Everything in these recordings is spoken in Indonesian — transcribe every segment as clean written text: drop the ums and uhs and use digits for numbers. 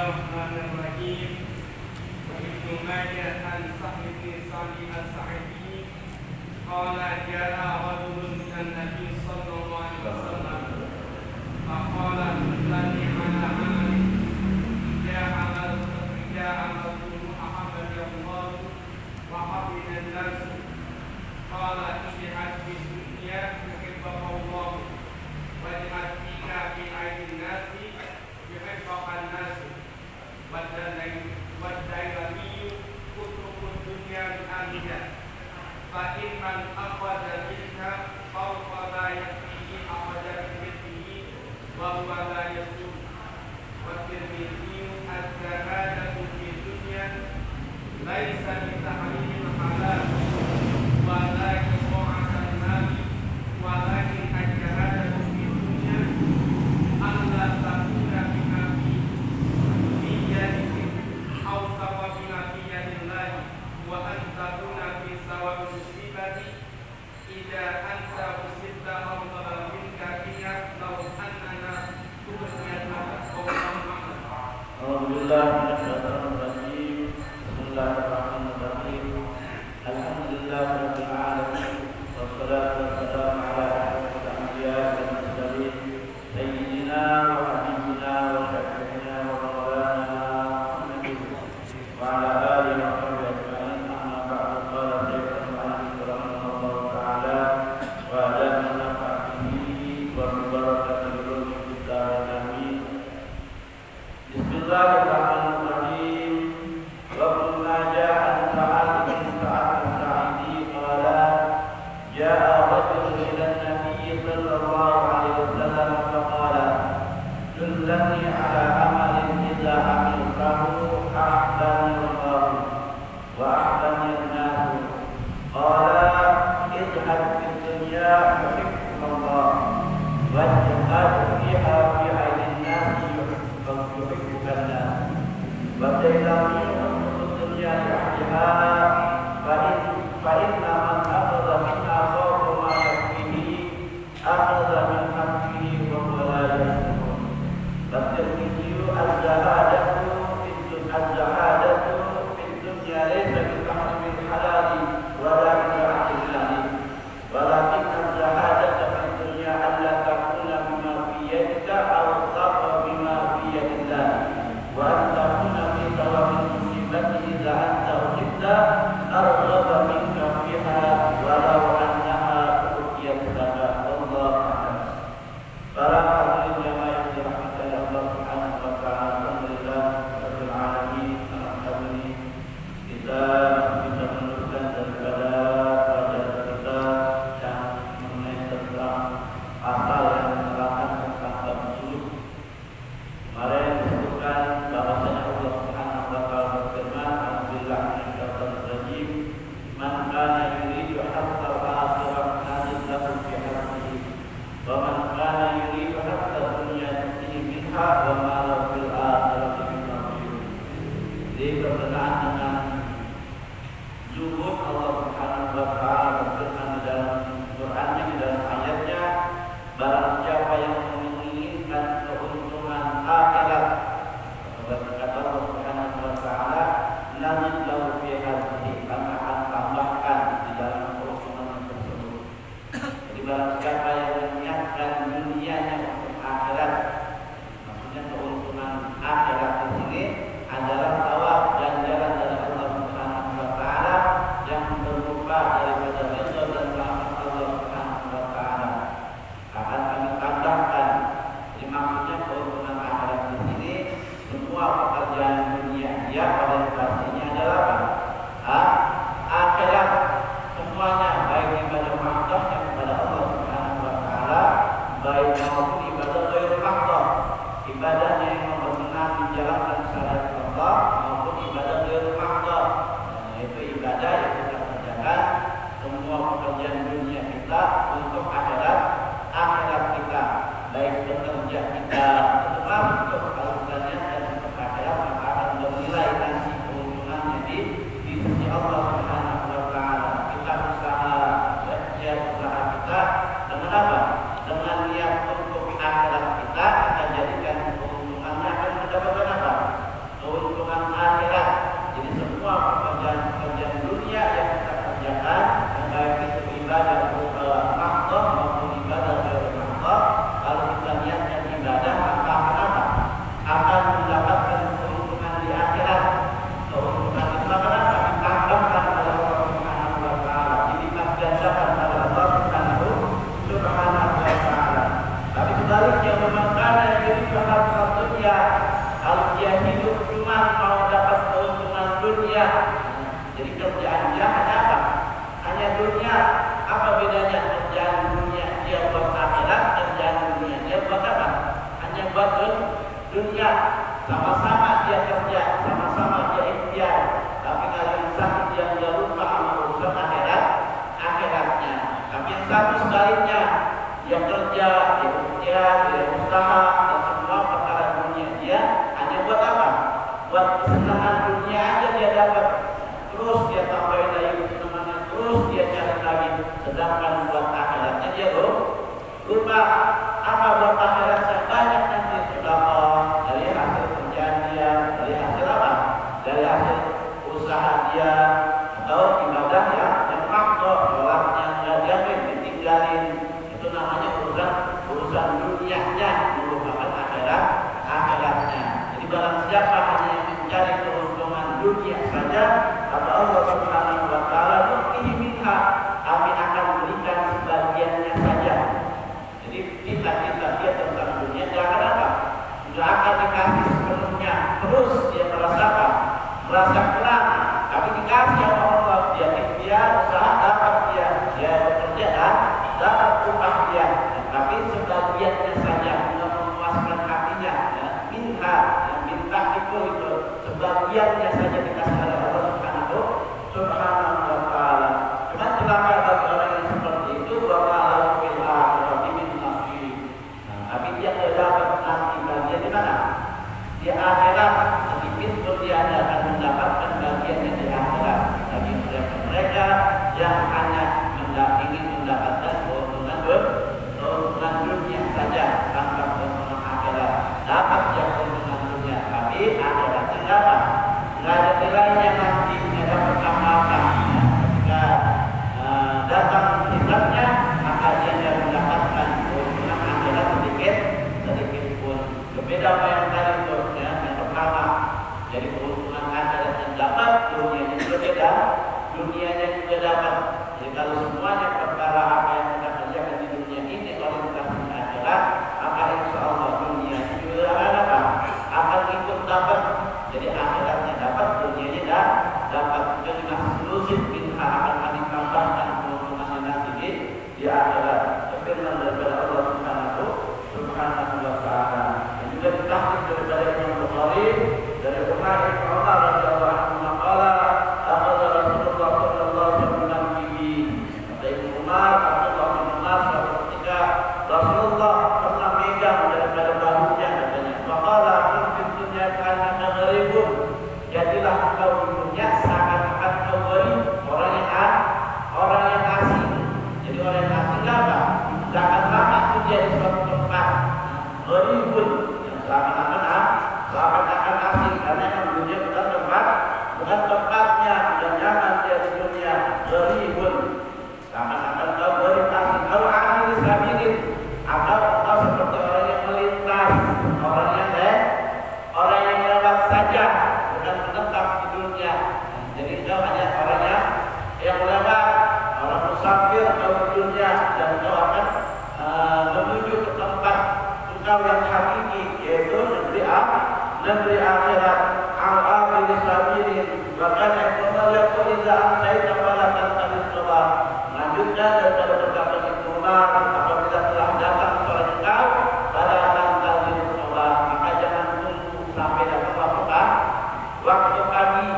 Bismillahirrahmanirrahim. Ibnu Majah an Sa'id bin Sa'id as-Sa'idi qala jaa rajulun min Nabi sallallahu alaihi wasallam faqala lani ala amali ja'a rajulun ahabba Allah wa habina an-nas qala ij'al fi dunya yuhibbaka Allah wa ij'al fika fi aydin nasi yuhibbaka an-nas والديلمي كتب الدنيا الآمنة فإن من أخذ منها فوق لا يكفيه أخذ بمثله وهو لا يسود والترمذي الزهادة في الدنيا ليس بتحريم الحلال ولا إضاعة المال ولكن الزهادة في الدنيا ألا تكون بما في نيتك أو ثواب نبي الله وأن تكون في ثواب المصيبة إذا أنت أصبت أفضل منك بها لو أننا تغنينا قولا معنا. أعوذ بالله من الشيطان الرجيم. بسم الله الرحمن الرحيم. الحمد لله رب العالمين والصلاة والسلام على أشرف الأنبياء والمرسلين سيدنا وحبيبنا وشفيعنا ومولانا وعلى آله وصحبه أجمعين. أما بعد قال شيخ المؤلف رحمه الله تعالى وأجعلنا نفع به وببركة العلوم في الدارين آمين. بسم الله الرحمن الرحيم. وابن ماجه عن سعد بن سعد الساعدي قال جاء رجل إلى النبي صلى الله عليه وسلم فقال دلني على عمل إذا عملته أحسن الله وأحسن الناس. قال اذهب في الدنيا يحبك الله واجتهد فيها في عين الناس يحبك الناس وابتغي الدنيا لأهلها فإن من أخذ منها فوق ما يكفيه أخذ من حقه وهو لا يشكر. والترمذي الزهادة في الدنيا ليس بتحريم الحلال ولا بإضاعة المال ولكن الزهادة في الدنيا ألا تكون بما في يدك أو تقى بما في يد الله وأن تكون في ثواب المصيبة إذا أنت أصبت أرغب منك فيها ولو أنها أوتيت لك. والله أعلم. Para hadirin jamaah yang dirahmati Allah Subhanahu wa taala, alhamdulillah rabbil alamin. Alhamdulillah kita bisa meneruskan daripada pelajaran kita yang mengenai tentang asal yang menerangkan tentang bab suluk. Kemarin disebutkan bahwasanya Allah Subhanahu wa taala berfirman, "Alhamdulillah minasyaitonir rajim, man kana yuridu haqqal akhirah nazid lahu fi harbihi wa man kana yuridu haqqad dunya nu'tihi minha wa ma lahu fil akhirati min nasib." Jadi berkenaan dengan zuhud, Allah Subhanahu wa taala berfirman di dalam Qur'annya, di dalam ayatnya, barang siapa yang menginginkan keuntungan akhirat, kata Allah Subhanahu wa taala, nazid lahu fi hadhihi, kami akan tambahkan di dalam keuntungan tersebut. Jadi barang siapa yang menyiapkan dunianya untuk akhirat, maksudnya keuntungan akhirat di sini adalah tawab ganjaran dari Allah Subhanahu wa taala yang berupa daripada ridha dan rahmat Allah Subhanahu wa taala, akan kami tambahkan. Jadi maksudnya keuntungan akhirat di sini semua pekerjaan dunia yang orientasinya adalah apa? Akhirat semuanya, baik ibadah mahdohnya kepada Allah Subhanahu wa taala, baik maupun ibadah ghair mahdoh, ibadahnya yang benar menjalankan syariat Allah, maupun ibadah ghair mahdoh, yaitu ibadah yang kita kerjakan semua pekerjaan dunia kita untuk akhirat kita, baik bekerja kita tetap untuk keuntungannya dan untuk akhirat, maka akan bernilai nanti keuntungannya di sisi Allah Subhanahu wa taala. Kita usaha, usaha kita dengan apa? Dengan niat untuk akhirat kita akan jadikan keuntungan dunia, sama-sama dia kerja, sama-sama dia ikhtiar. Tapi kalau yang satu dia lupa sama urusan akhiratnya. Tapi yang satu sebaliknya, dia kerja, dia ikhtiar, dia usaha, dan semua perkara dunia dia hanya buat apa? Buat kesenangan dunia aja dia dapat. Terus dia tambahin lagi kesenangannya, terus dia cari lagi. Sedangkan buat akhiratnya dia lupa. Apa buat akhiratnya? Banyak nanti sedekah dari hasil kerjaan dia, dari hasil apa? Dari hasil usaha dia atau ibadah yang makro, sholatnya nggak diambil, ditinggalin. Itu namanya urusan dunianya, merupakan akhiratnya. Jadi barang siapa hanya yang mencari keuntungan dunia saja, kata Allah Subhanahu wa taala, "Nu'tihi minha", kami akan berikan sebagiannya saja. Jadi cita-cita dia tentang dunia jangan apa? Tidak akan dikasih sepenuhnya. Terus dia merasa apa? Merasa kurang. Tapi dikasih sama Allah, dia ikhtiar, usaha, dapat dia bekerja dan dapat upah dia. Tapi sebagiannya saja, tidak memuaskan hatinya. Minha, minta itu sebagiannya saja dikasih oleh Allah Subhanahu wa taala. Cuma celaka bagi orang yang seperti itu, bahwa fil akhirati min nasib. Tapi dia tidak dapat nanti bagian di mana? Di akhirat. Sedikit pun dia akan mendapatkan bagiannya di akhirat. Bagi mereka yang hanya ingin mendapatkan keuntungan dunia saja tanpa keuntungan akhirat. Dapat dia keuntungan dunia, tapi akhiratnya dapat. Tidak ada nilainya nanti, tidak dapat apa-apa. Ketika datang hisabnya, maka dia tidak mendapatkan keuntungan akhirat sedikit pun. Berbeda apa yang tadi itu, yang pertama. Jadi keuntungan akhirat yang dapat, dunianya juga beda, dunianya juga dapat. Jadi kalau semuanya perkara apa yang kita kerjakan di dunia ini orientasi akhirat, maka insya Allah dunia juga akan ikut dapat. Jadi akhiratnya dapat, dunianya dapat. Jadi masih lusin minha akan ditambahkan keuntungannya nanti di akhirat. Firman daripada Allah Subhanahu wa taala. Dan juga ditahqiq daripada Imam Bukhari dari Umar bin Umar radhiyallahu anhu qala akhadha Rasulullah sallallahu alaihi wasallam bihi. Dari Umar suatu ketika Rasulullah pernah megang daripada bahunya katanya. Maqala kuntum dunya kana gharibun. Jadilah engkau di dunia seakan-akan kau gharib, orang yang asing. Jadi orang yang asing apa? Tidak akan lama itu dia di suatu tempat. Gharibun, yang seakan-akan asing, karena yang dunia bukan tempatnya, dan nyaman dia di dunia. Gharibun, seakan-akan kau gharib asing. Kalau amil sabilin, atau engkau seperti orang yang melintas, orang yang lewat saja, bukan menetap di dunia. Jadi kau hanya orang yang lewat, orang musafir kau di dunia, dan kau akan menuju ke tempat engkau yang hakiki, yaitu negeri akhirat. Al-amil sabilin, bahkan ekonomi yaitu idza amsaita fala tantalis salat. Lanjutnya daripada perkataan Ibnu Umar, apabila telah datang sore engkau, fala tantalis salat, maka jangan tunggu sampai datang waktu pagi.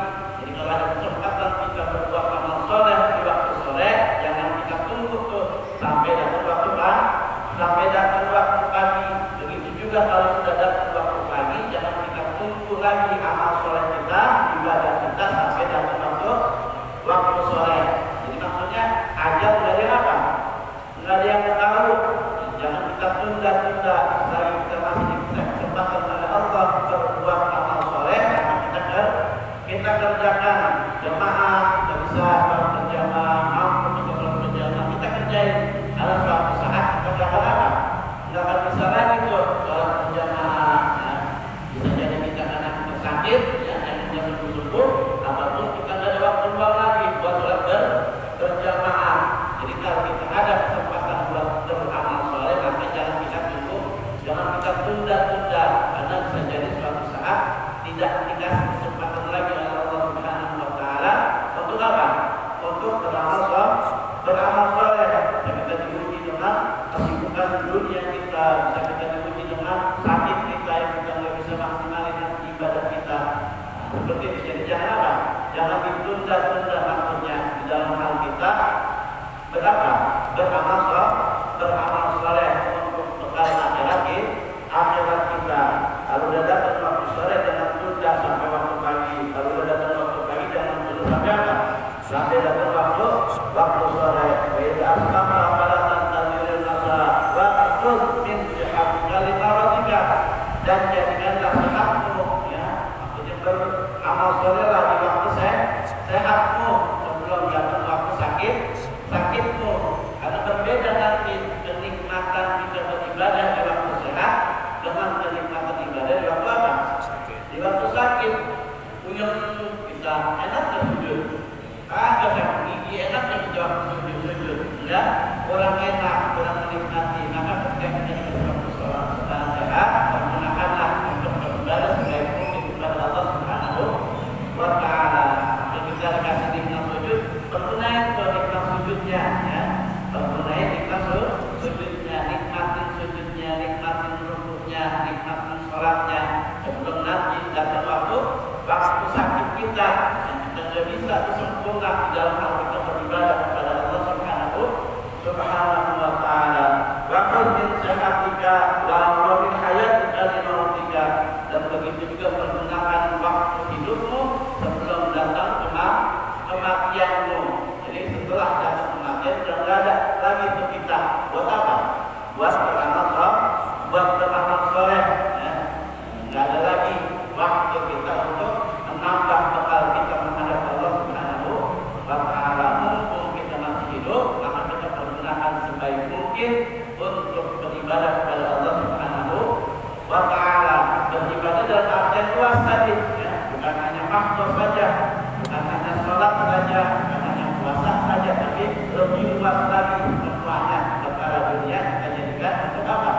Jadi kalau ada kesempatan kita berbuat amal soleh di waktu sore, jangan kita tunggu tuh sampai datang waktu pagi. Begitu juga kalau sudah datang waktu pagi, jangan kita tunggu lagi amal soleh kita, ibadah kita sampai datang waktu sore. Jadi maksudnya ajal dari apa? Nggak ada yang tahu. Jangan kita tunda-tunda. Selagi kita masih diberi kesempatan oleh Allah berbuat amal soleh, kita kerjakan jemaah, kita bisa berjamaah, mampu kita berjamaah, kita kerjain. Kalau suatu saat kita dapat apa? Nggak akan bisa lagi tuh sholat berjamaah. Bisa jadi kita karena kita sakit, ya, seperti itu. Jadi jangan apa? Jangan ditunda-tunda maksudnya di dalam hal kita berapa? Beramal soleh untuk bekal akhirat kita. Kalau udah dapat waktu sore jangan tunda sampai waktu pagi. Kalau udah dapat waktu pagi jangan tunda sampai apa? Sampai dapat waktu sore. Wa idza asbaha fala tantaziril masa wa khudh min sihatika li maratika, dan jadikanlah sehatmu, ya. Maksudnya beramal soleh lah di waktu sehatmu sebelum datang waktu sakitmu. Karena berbeda nanti kenikmatan kita beribadah di waktu sehat dengan kenikmatan ibadah di waktu apa? Di waktu sakit. Puyeng kita enaknya sujud, agak sakit gigi enaknya kita waktu sujud, ya. Kurang enak, kurang menikmati. Maka ketika kita di waktu sholat sedang sehat, gunakanlah untuk beribadah sebaik mungkin kepada Allah Subhanahu wa Ta'ala. Dan kita kasih nikmat sujud, pergunakan nikmat sujudnya, ya. Pergunakan nikmat sujudnya, nikmatin sujudnya, nikmatin rukuknya, nikmatin sholatnya. Sebelum nanti datang waktu sakit kita, yang kita tidak bisa sempurna di dalam hal kita beribadah kepada Allah Subhanahu wa Ta'ala. Wa qul min sihatika wa min hayatika li mautika, dan begitu juga pergunakan waktu hidupmu sebelum datang kematianmu. Jadi setelah datang kematian sudah tidak ada lagi untuk kita buat apa? Buat beramal soleh, ya. Tidak ada lagi waktu kita untuk menambah bekal kita menghadap Allah Subhanahu wa Ta'ala. Mumpung kita masih hidup, maka kita pergunakan sebaik mungkin untuk beribadah kepada Allah Subhanahu wa Ta'ala. Beribadah dalam artian luas tadi, ya. Bukan hanya mahdoh saja, bukan hanya sholat saja, bukan hanya puasa saja, tapi lebih luas lagi semuanya. Perkara dunia kita jadikan untuk apa?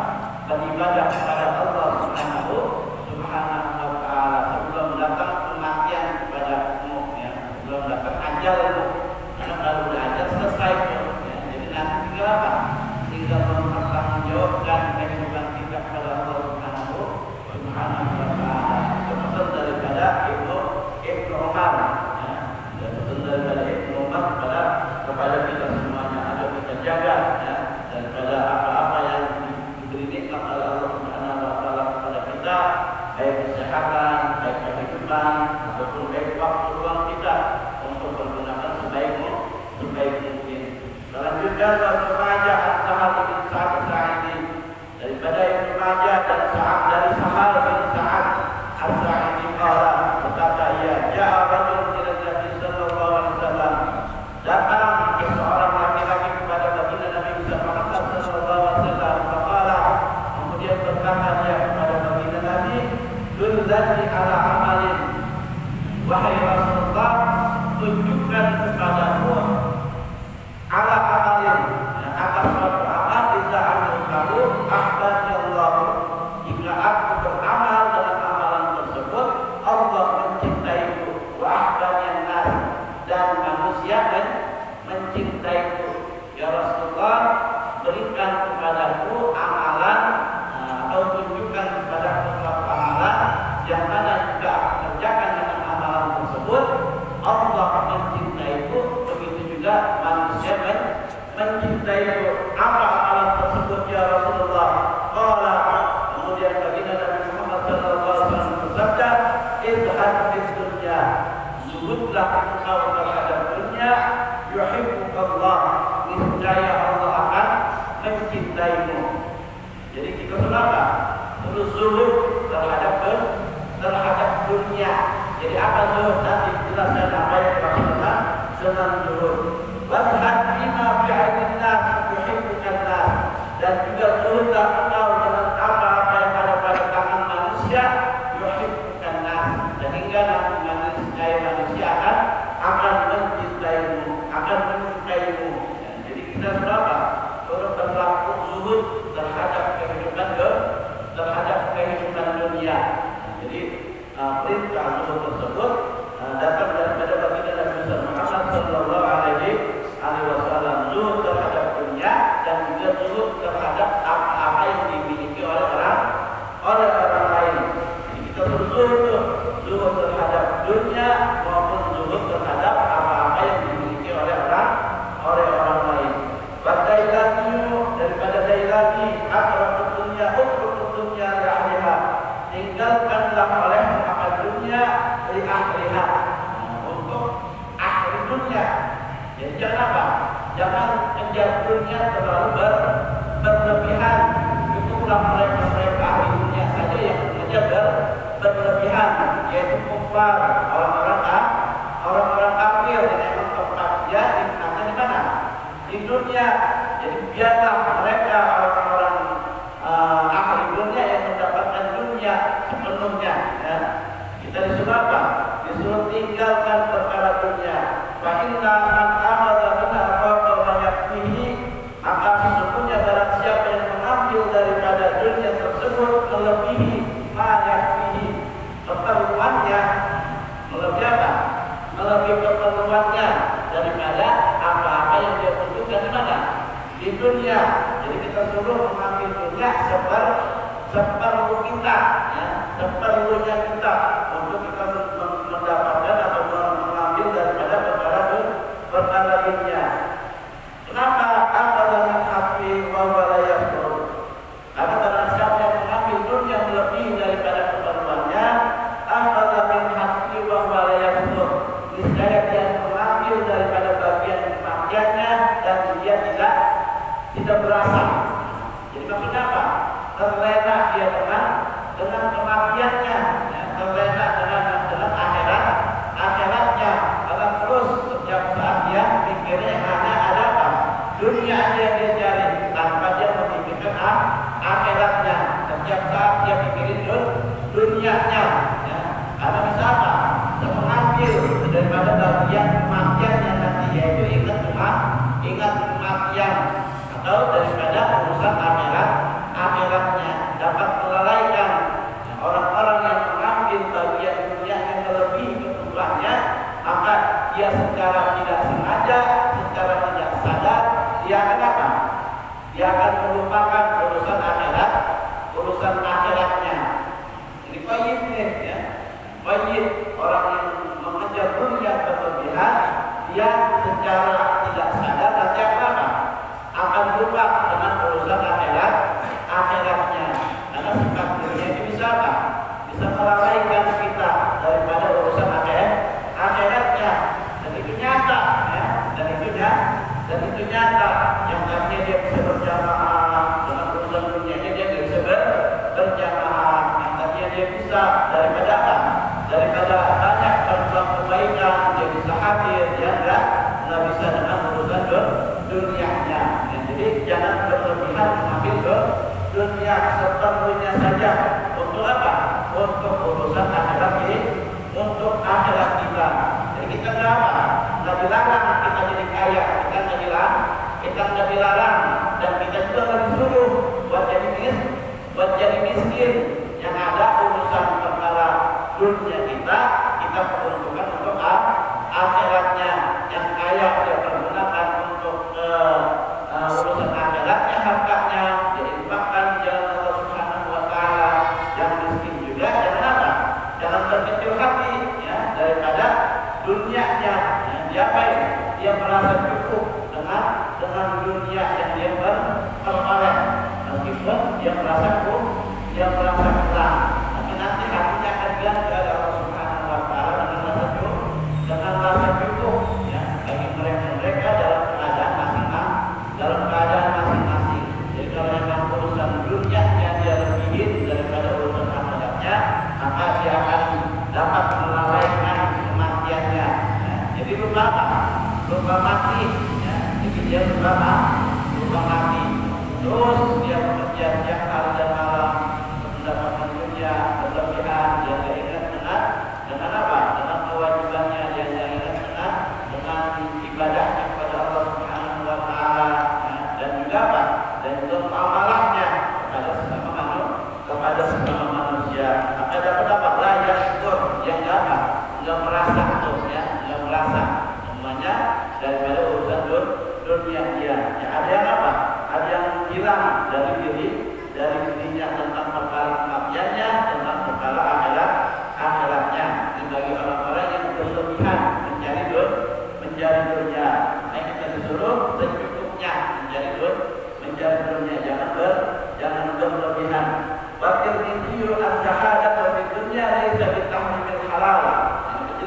Beribadah kepada Allah Subhanahu wa Ta'ala sebelum datang kematian kepadamu, ya. Sebelum datang ajalmu. Karena kalau sudah ajal selesai, ya. Jadi nanti tinggal apa? Tinggal mempertanggungjawabkan kehidupan kita kepada Allah Subhanahu wa Ta'ala. Pesan daripada Ibnu Umar, ya. Pesan daripada Ibnu Umar kepada kita semuanya, agar kita jaga, ya, daripada apa-apa yang diberi nikmat oleh Allah Subhanahu wa Ta'ala kepada kita, baik kesehatan, baik kehidupan, ataupun baik waktu luang kita untuk menggunakan sebaik mungkin. Selanjutnya Ibnu Majah Sahal bin Sa'ad Sa'idi, daripada Ibnu Majah dan dari Sahal bin Sa'ad As-Sa'idi berkata, ia ja'a rajulun ila Nabi sallallahu alaihi wasallam, datang seorang laki-laki kepada baginda Nabi Muhammad sallallahu alaihi wasallam. Faqala, kemudian berkata dia kepada baginda Nabi, dullani ala amalin, wahai Rasulullah, tunjukkan kepadaku ala amalin, atas suatu amal, jika aku tahu ahbani Allah, jika aku beramal dengan amalan tersebut Allah mencintaiku, wa ahbani an-nas, dan manusia mencintaiku. Ya Rasulullah, berikan kepadaku amalan atau tunjukkan kepadaku suatu amalan yang mana jika aku kerjakan dengan amalan tersebut Allah mencintaiku, begitu juga manusia mencintaiku. Apa amalan tersebut ya Rasulullah? Qala, kemudian baginda Nabi Muhammad sallallahu alaihi wasallam bersabda, idhad fid dunya, zuhudlah engkau terhadap dunia, yuhibbukallah, niscaya Allah akan mencintaimu. Jadi kita kenapa? Terus zuhud terhadap dunia. Jadi apa zuhud? Nanti jelaskan apa yang dimaksudkan dengan zuhud. Wazhad bima fi ainin nas yuhibbukan nas, dan juga zuhudlah engkau dengan apa yang ada pada tangan manusia, yuhibbukan nas, sehingga nanti manusia akan mencintaimu. Jadi kita berapa? Turut berlaku zuhud terhadap kehidupan dunia. Jadi perintah zuhud tersebut datang daripada baginda Nabi Muhammad sallallahu alaihi wasallam. Zuhud terhadap dunia dan juga zuhud terhadap apa yang dimiliki oleh orang lain. Jadi kita zuhud terhadap dunia maupun zuhud terhadap apa-apa yang dimiliki oleh orang lain. Badailaniyu daripada dailani akrabud dunia utrukud dunia li ahliha, tinggalkanlah oleh akan dunia li ahliha, untuk ahli dunia. Jadi jangan apa? Jangan kejar dunia terlalu berlebihan. Itulah mereka ahli dunia saja yang mengejar berlebihan, yaitu kufar, orang-orang kafir yang memang tempatnya di mana? Di dunia. Jadi biarlah mereka orang-orang ahli dunia yang mendapatkan dunia sepenuhnya. Ya. Kita disuruh apa? Disuruh tinggalkan perkara dunia. Fa inna man akhadha minha fawqa ma yakfihi, maka sesungguhnya barang siapa yang mengambil daripada dunia tersebut melebihi ma yakfihi, keperluannya, melebihi apa? Melebihi keperluannya daripada apa-apa yang dia butuhkan di mana? Di dunia. Jadi kita suruh mengambil dunia seperlu kita, ya, seperlunya kita untuk kita mendapatkan atau mengambil daripada perkara dunia. Kenapa? Apalah hati wa walayahur. Karena barang siapa yang mengambil dunia melebihi daripada keperluannya, apalah min hati wa walayahur. Niscaya dia mengambil daripada bagian kematiannya dan dia tidak berasa. Jadi maksudnya apa? Terlena dia dengan kematiannya, ya, terlena dengan akhiratnya. Karena terus setiap saat dia pikirnya hanya ada apa? Dunia aja yang dia cari, tanpa dia memikirkan akhiratnya. Setiap saat dia pikirin dunianya, ya. Karena bisa apa? Bisa mengambil daripada bagian kematian yang nanti, yaitu ingat kematian, atau daripada urusan akhiratnya, dapat melalaikan orang-orang yang mengambil bagian dunia yang melebihi kebutuhannya. Maka dia secara tidak sengaja, secara tidak sadar, dia akan apa? Dia akan melupakan urusan akhiratnya. Ini qayyid nih, ya. Qayyid, orang yang mengejar dunia berlebihan, dia secara tidak sadar nanti akan lupa dengan urusan akhiratnya. Karena sifat dunia itu bisa apa? Bisa melalaikan kita daripada urusan akhiratnya. Dan itu nyata, ya. Dan itu nyata. Yang tadinya dia bisa berjamaah dengan urusan dunianya, dia tidak bisa berjamaah. Yang tadinya dia bisa daripada banyak berbuat kebaikan, dia bisa hadir, dia tidak bisa dengan urusan dunianya. Ya, jadi jangan berlebihan mengambil dunia, seperlunya saja. Untuk apa? Untuk urusan akhirat ini, untuk akhirat kita. Jadi kita nggak dilarang kita jadi kaya, kita nggak dilarang, dan kita juga nggak disuruh buat jadi miskin. Yang ada urusan perkara dunia kita peruntukkan untuk akhiratnya. Yang kaya dia pergunakan untuk urusan akhiratnya, hartanya diinfakkan di jalan Allah Subhanahu wa taala. Yang miskin juga jangan terkecil hati, ya, daripada dunianya. Ya, dia dia merasa cukup dengan dunia yang dia peroleh, meskipun dia merasa kurang. Tapi nanti hatinya akan bilang kepada Allah Subhanahu wa taala dengan rasa cukup, ya, bagi mereka dalam keadaan masing-masing. Jadi kalau memang urusan dunia yang dia lebihin daripada urusan akhiratnya, maka dia akan dapat melalaikan kematiannya. Ya. Jadi lupa mati, ya. Jadi dia lupa mati. Terus dia bekerja siang hari dan malam mendapatkan dunia berlebihan, dia tidak ingat dengan apa? Dengan kewajibannya, dia tidak ingat dengan ibadahnya kepada Allah Subhanahu wa taala, ya. Dan juga apa? Dan juga amalannya kepada sesama manusia. Maka dapat apa? Layak syukur, yang enggak merasa tuh, ya, enggak merasa semuanya daripada urusan dunia dia. Ya, ada yang apa? Ada yang hilang dari dirinya tentang perkara kematiannya, tentang perkara akhiratnya. Dan bagi orang-orang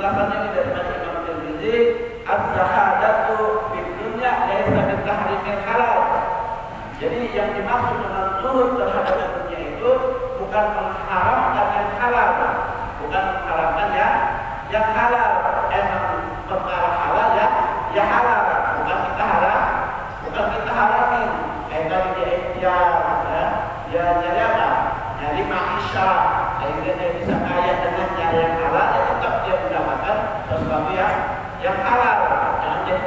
penjelasannya ini dari Imam Tirmizi, az-zahadatu fid dunya laisa bi tahrimil halal. Jadi yang dimaksud dengan zuhud terhadap dunia itu bukan mengharamkan yang halal, bukan mengharamkan yang halal. Emang perkara halal ya halal, bukan kita haram, bukan kita haramin. Tadi dia ikhtiar, dia nyari apa? Nyari maisha, sehingga dia bisa kaya dengan cara yang halal, ya tetap dia mendapatkan sesuatu yang halal.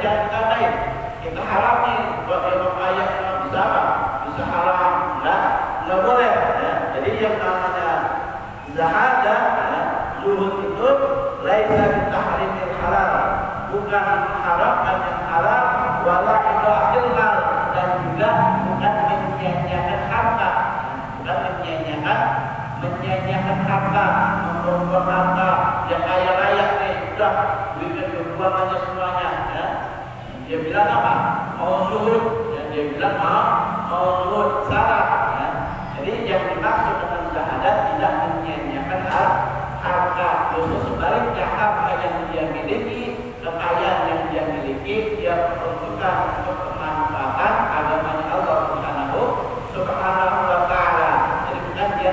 Jangan kita baik, kita haramin buat dia kaya bisa apa? Bisa haram, nggak boleh. Jadi yang namanya zahadah, zuhud itu laisa bitahrimil halal, bukan mengharapkan yang halal, wala idha'il mal, dan juga bukan menyanyiakan harta, bukan menyanyiakan harta, membuang harta yang kaya raya nih, udah duitnya dibuang aja semuanya. Dia bilang apa? Mau zuhud, dia bilang mau zuhud, salah. Jadi yang dimaksud dengan zahadat tidak menyanyiakan harta, justru sebaliknya apa yang dia miliki, kekayaan yang dia miliki, dia peruntukkan untuk kemanfaatan agamanya Allah Subhanahu wa Ta'ala. Jadi bukan dia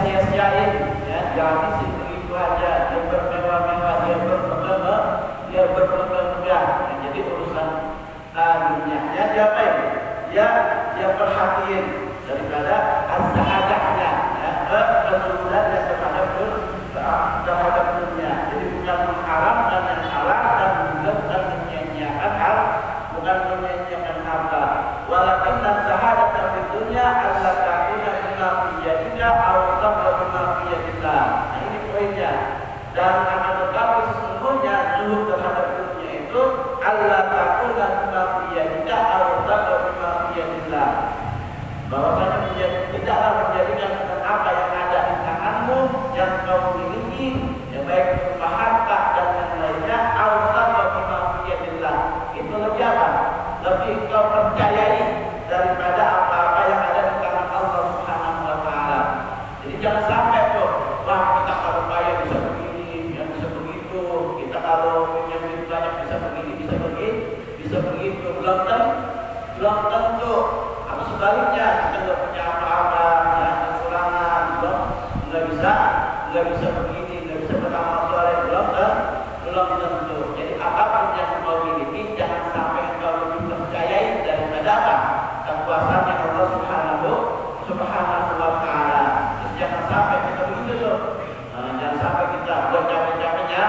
sia-siain, dia habisin begitu aja, dia bermewah-mewah, dia bermegah. Jadi urusan dunianya dia apa ya? Dia perhatiin daripada az-zahadahnya, kezuhudan yang terhadap dunia. Jadi bukan mengharamkan yang halal dan juga bukan menyanyiakan harta. Walakin az-zahadata fid dunya alla takuna bima fi yadika aw tabqa bima fi yadillah. Nah ini poinnya. Dan akan tetapi sesungguhnya zuhud terhadap dunia itu alla takuna bima fi yadika aw tabqa bima fi yadillah. Bahwasanya tidaklah menjadikan dengan apa yang ada di tanganmu yang kau miliki, ya baik berupa harta dan yang lainnya, awsal wa bima fi yadillah. Itu lebih apa? Lebih kau percayai daripada apa-apa yang ada di tangan Allah Subhanahu wa Ta'ala. Jadi jangan sampai tuh, wah kita kalau kaya bisa begini, yang bisa begitu, kita kalau punya duit banyak bisa begini, bisa begitu. Belum tentu. Atau sebaliknya kita nggak punya apa-apa, kekurangan, nggak bisa begini, nggak bisa beramal soleh, belum tentu. Jadi apapun yang kau miliki, jangan sampai engkau lebih percayai daripada apa? Kekuasaan yang Allah Subhanahu wa Ta'ala. Jangan sampai kita begitu loh. Jangan sampai kita buat capek-capeknya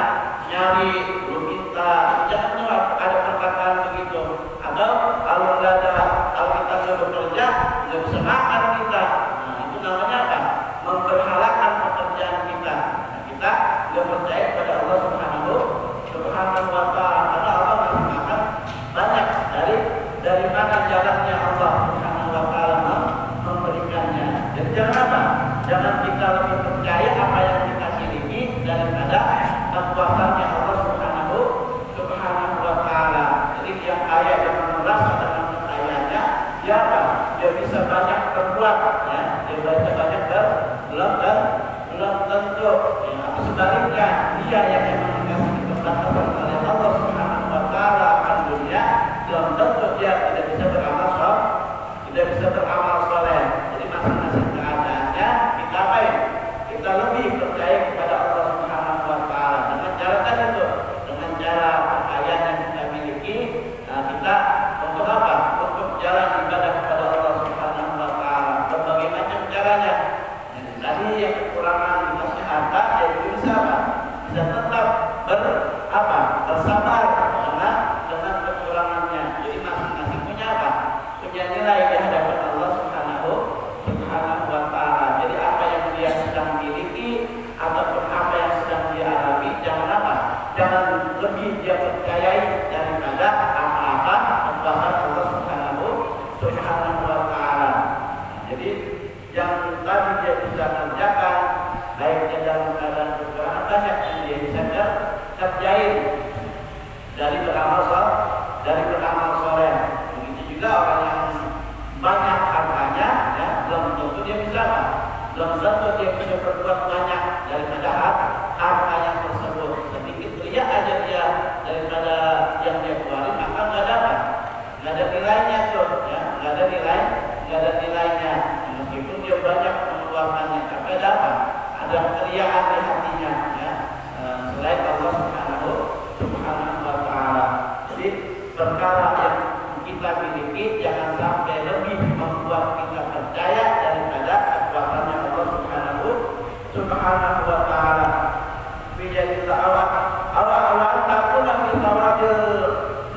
nyari kita. Jangan ada perkataan begitu. Atau kalau kita nggak bekerja, nggak bisa makan kita. Nah, itu namanya apa? Memperhalakan pekerjaan kita. Nah, kita nggak percaya kepada Allah Subhanahu wa Ta'ala, karena Allah masih makan banyak dari mana jalannya Allah Subhanahu wa Ta'ala memberikannya. Jadi jangan apa? Jangan kita lebih percaya apa yang kita miliki daripada kekuasaannya Allah Subhanahu wa Ta'ala. Jadi yang kaya jangan merasa dengan kekayaannya, dia apa? Dia bisa banyak berbuat, dia bisa banyak belum tentu. Atau sebaliknya, dia yang memang dikasih kebebasan oleh Allah Subhanahu wa Ta'ala akan dunia, belum tentu dia tidak bisa beramal soleh. Jadi masing-masing keadaannya kita apain? Kita lebih percaya kepada Allah Subhanahu wa Ta'ala dengan cara tadi itu, dengan cara kekayaan yang kita miliki. Nah, kita untuk apa? Untuk jalan ibadah kepada Allah Subhanahu wa Ta'ala. Berbagai macam caranya. Tadi yang kekurangan dikasih harta, ya itu bisa apa? Bisa tetap bersabar dengan kekurangannya. Jadi masing-masing punya apa? Punya nilai di hadapan Allah Subhanahu wa Ta'ala. Jadi apa yang dia sedang miliki ataupun apa yang sedang dia alami, jangan apa? Jangan lebih dia percayai daripada apa-apa kekuasaan Allah Subhanahu wa Ta'ala. Jadi yang tadi dia bisa kerjakan, baiknya dalam keadaan kekurangan, banyak yang dia bisa kerjain dari beramal soleh. Begitu juga orang yang banyak hartanya, belum tentu dia bisa apa? Belum tentu dia bisa berbuat banyak daripada harta yang tersebut. awal takuna fi tawadil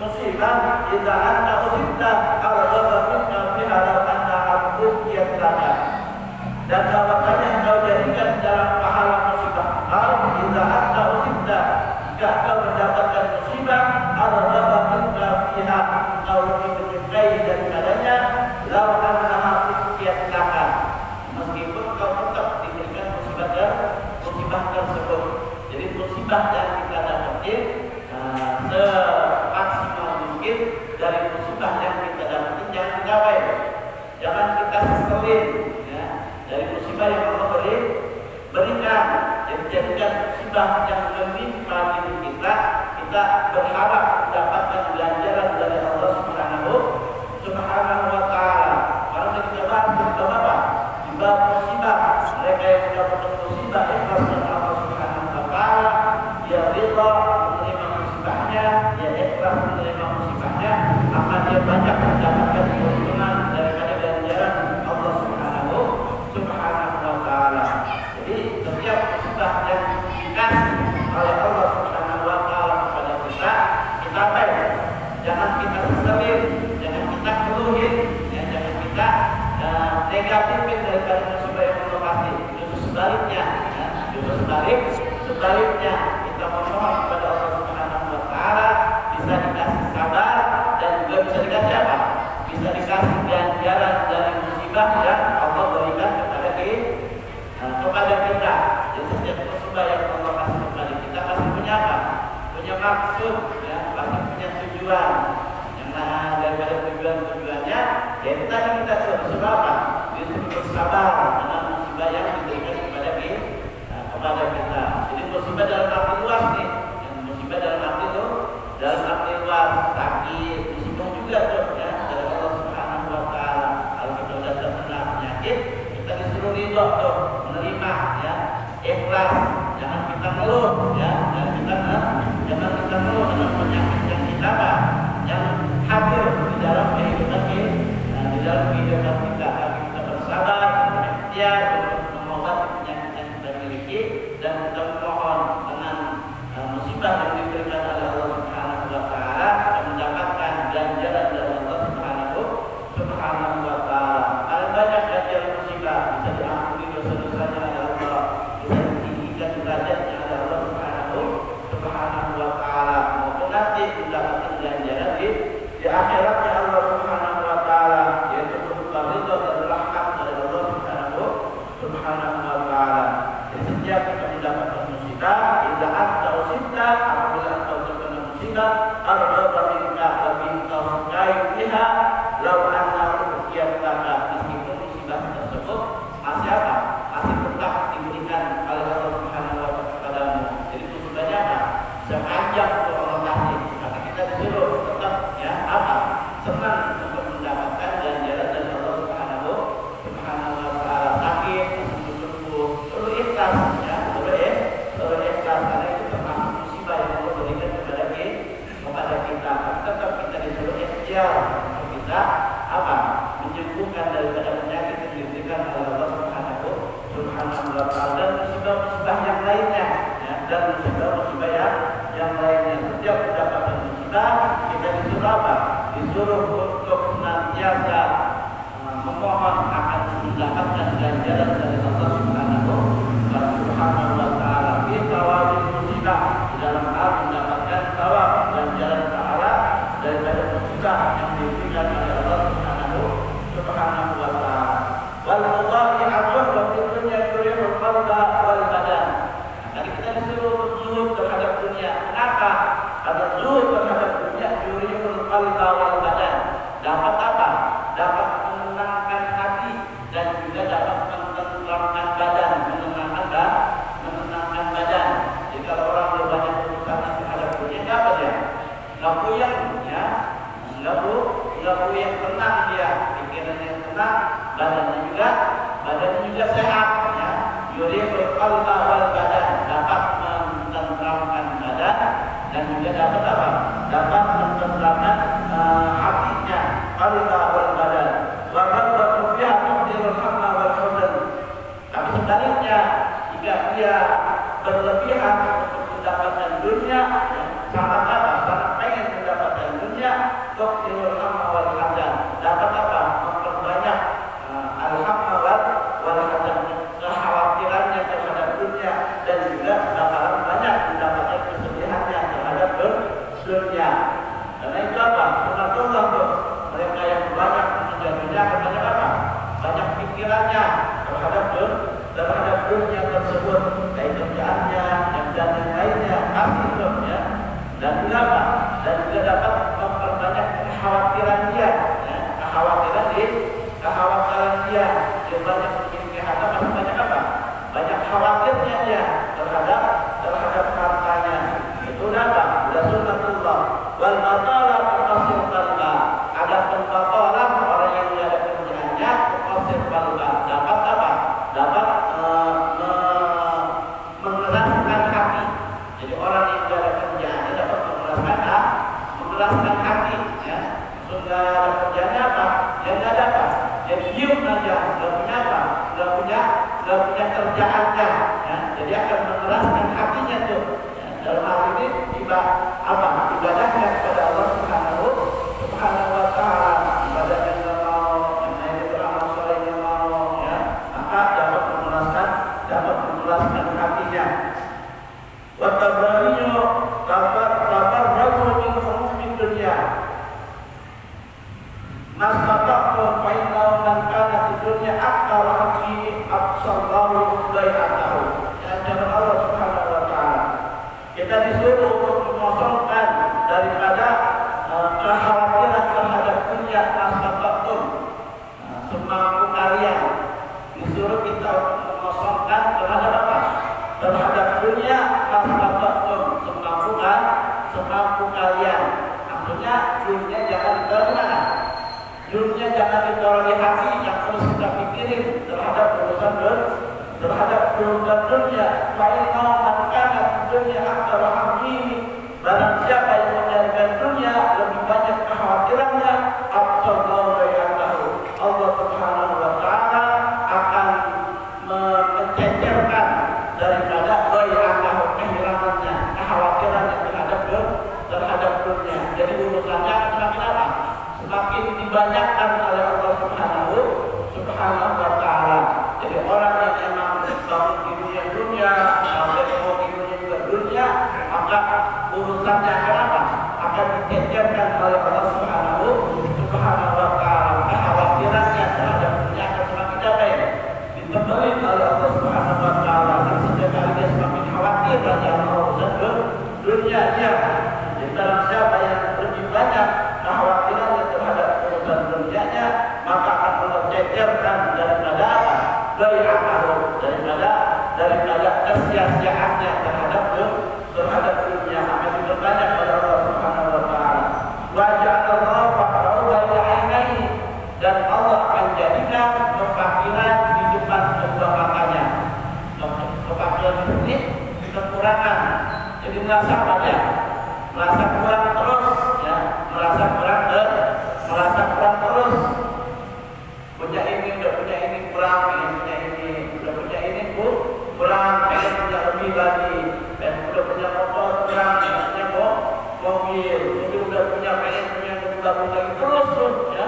musibah idza anta usibta arghaba minka fi hadal anna abduk yatlaka. Dan bahwasanya engkau jadikan dalam pahala musibah idza anta usibta, jika engkau mendapatkan musibah arghaba minka fiha, engkau lebih menyukai daripadanya law annaha yatlaka, meskipun kau tetap diberikan musibah tersebut. Jadi musibah yang kita dapatin semaksimal mungkin dari musibah yang kita dapatin jangan digawai, jangan kita seselin ya, dari musibah yang Allah berikan. Jadi jadikan musibah yang menimpa diri kita berharap mendapatkan ganjaran dari Allah Subhanahu wa Ta'ala. Karena kita bahas tentang apa? Di bab musibah, mereka yang mendapatkan musibah ikhlas dengan Allah Subhanahu wa Ta'ala, dia rida menerima musibahnya, dia ikhlas menerima musibahnya, maka dia banyak mendapatkan keuntungan daripada ganjaran Allah Subhanahu wa Ta'ala. Jadi setiap musibah yang dikasih oleh Allah Subhanahu wa Ta'ala kepada kita baik, jangan kita seselin, jangan kita keluhin, ya, jangan kita negatifin daripada musibah yang Allah kasih. Justru sebaliknya, ya, sebaliknya kita memohon kepada Allah Subhanahu wa Ta'ala bisa dikasih sabar dan juga bisa dikasih apa? Bisa dikasih ganjaran dari musibah yang Allah berikan kepada kita. Jadi setiap musibah yang Allah kasih kepada kita pasti punya apa? Punya maksud, ya, pasti punya tujuan. Yang daripada tujuannya, ya tadi kita suruh apa? Disuruh bersabar dengan musibah yang diberikan kepada kita. Jadi musibah dalam arti luas nih. Yang musibah dalam arti luas, sakit, musibah juga tuh ya dari Allah Subhanahu wa Ta'ala. Kalau kita sudah terkena penyakit, kita disuruh ridho tuh, menerima ya, ikhlas, jangan kita ngeluh ya, jangan kita ngeluh dengan penyakit yang kita yang hadir di dalam kehidupan kita, agar kita bersabar, berikhtiar untuk mengobati penyakit yang kita miliki dan kita memohon dengan musibah yang diberikan oleh Allah Subhanahu wa Ta'ala dan mendapatkan ganjaran dari Allah Subhanahu wa Ta'ala. Ada banyak ganjaran musibah, bisa diampuni dosa-dosanya oleh Allah, bisa ditinggikan derajatnya oleh Allah Subhanahu wa Ta'ala, maupun nanti mendapatkan ganjaran di akhiratnya Allah Subhanahu wa Ta'ala, yaitu berupa ridha dan rahmat dari Allah Subhanahu wa Ta'ala. Jadi setiap kita mendapatkan musibah, idza anta usibta, apabila engkau terkena musibah, arghaba minka, lebih engkau sukai fiha law anna ruqyataka, meskipun musibah tersebut masih apa? Masih tetap diberikan oleh Allah Subhanahu wa Ta'ala kepadamu. Jadi musibahnya apa? Sepanjang untuk Allah kasih, maka kita disuruh tetap ya apa? Senang untuk mendapatkan ganjaran dari Allah Subhanahu wa Ta'ala. Sakit, sembuh, perlu ikhlas ya, perlu ikhlas, karena itu termasuk musibah yang Allah berikan kepada kita. Tetap kita disuruh ikhtiar untuk bisa apa? Menyembuhkan daripada penyakit yang diberikan oleh Allah Subhanahu wa Ta'ala. Dan musibah-musibah yang lainnya ya, dan musibah-musibah yang lainnya. Setiap mendapatkan musibah kita disuruh apa? Disuruh untuk senantiasa memohon akan mendapatkan ganjaran dari Allah Subhanahu wa Ta'ala. Kita wajib musibah di dalam hal mendapatkan thawab ganjaran pahala daripada musibah yang diberikan oleh Allah Subhanahu wa Ta'ala. Wallahi a'lam wa fi dunya yurihul qalba wal badan. Tadi kita disuruh zuhud terhadap dunia. Kenapa? Karena zuhud terhadap dunia yurihul qalba wal badan. Dapat apa? Dapat menenangkan hati dan juga dapat menenangkan badan, menenangkan badan. Jadi kalau orang berbanyak urusan terhadap dunia, apa dia? Nggak puyeng ya, nggak puyeng, tenang dia, pikirannya tenang, badannya juga sehat ya. Yurihul qalba wal badan, dapat menenangkan badan dan juga dapat apa? Dapat menenangkan hatinya, qalba wal badan. Wa rabbatu fiha tuhdhirul hamma wal huzn. Tapi sebaliknya, jika dia berlebihan untuk mendapatkan sangat apa? Sangat pengen mendapatkan dunia, tuqilul hamma wal hazan. Dapat apa? Memperbanyak al-hamma wal hazan, kekhawatirannya terhadap dunia, dan juga bakalan banyak mendapatkan kesedihannya terhadap dunia. Karena itu apa? Sunatullah tuh. Mereka yang banyak mengejar dunia, banyak apa? Banyak pikirannya terhadap dunia tersebut, baik kerjaannya dan yang lainnya, pasti itu ya. Dan juga apa? Dan juga dapat memperbanyak kekhawatiran dia, ya. Kekhawatiran dia banyak memiliki harta, pasti banyak apa? Banyak khawatirnya dia terhadap hartanya. Itu apa? Sudah sunnatullah. Wal batala tuqassir qalba. Ada pembatalan orang yang tidak ada kerjaannya, tuqassir qalba. Dapat apa? Dapat mengeraskan hati. Jadi orang yang tidak ada kerjaannya dapat mengeraskan hati, ya. Sudah ada kerjaannya apa? Yang tidak ada apa? Jadi diem aja, nggak punya apa? Nggak punya kerjaannya, ya. Jadi akan mengeraskan hatinya tuh. Ya. Dalam hal ini ibadahnya kepada Allah Subhanahu wa Ta'ala, ibadah yang nggak mau, yang lain beramal soleh yang mau, ya. Maka dapat mengeraskan hatinya. Watabariyo tabarrahu min humumi dunya. Mastata'tum fa'innahu man kana di dunya aktar haqi absallahu bai'atahu. Ya, jalan Allah Subhanahu wa Ta'ala. Kita disuruh untuk mengosongkan daripada kekhawatiran terhadap dunia. Mastata'tum, semampu kalian. Disuruh kita untuk mengosongkan terhadap apa? Terhadap dunia. Mastata'tum, semampu kalian. Maksudnya dunia jangan ditaruh. Dunia jangan ditaruh di hati, yang terus kita pikirin terhadap urusan dunia. Fa'inna man kana dunya aktsara hammihi. Barang siapa yang mencarikan dunia lebih banyak kekhawatirannya, absallahu bai'atahu. Allah Subhanahu wa Ta'ala akan mencecerkan daripada bai'atahu, kehilangannya, kekhawatirannya terhadap dunia. Jadi urusannya semakin apa? Semakin dibanyakkan oleh Allah Subhanahu wa Ta'ala. Jadi orang yang memang bangun hidupnya dunia, mau hidupnya juga dunia, maka urusannya apa? Akan dicecerkan oleh Allah Subhanahu wa Ta'ala. Kekhawatirannya terhadap dunia akan semakin apa ya? Ditebelin oleh Allah Subhanahu wa Ta'ala. Dan setiap kali dia semakin khawatir dengan urusan dunianya. Jadi dalam siapa yang lebih banyak kekhawatirannya terhadap urusan dunianya, maka akan mencecerkan daripada apa? Bai'atahu, daripada kesia-siaannya terhadap dunia, akan diperbanyak oleh Allah Subhanahu wa Ta'ala. Wa ja'alallahu faqrahu baina 'ainaihi, dan Allah akan jadikan kefakiran di depan kedua matanya. Kefakiran ini kekurangan. Jadi merasa banyak, merasa kurang terus, ya, merasa kurang terus. Punya ini, udah punya ini kurang, punya ini, udah punya ini kurang, pengen punya lebih lagi, dan udah punya motor kurang, punya mobil, jadi udah punya pengen punya lebih lagi terus, ya.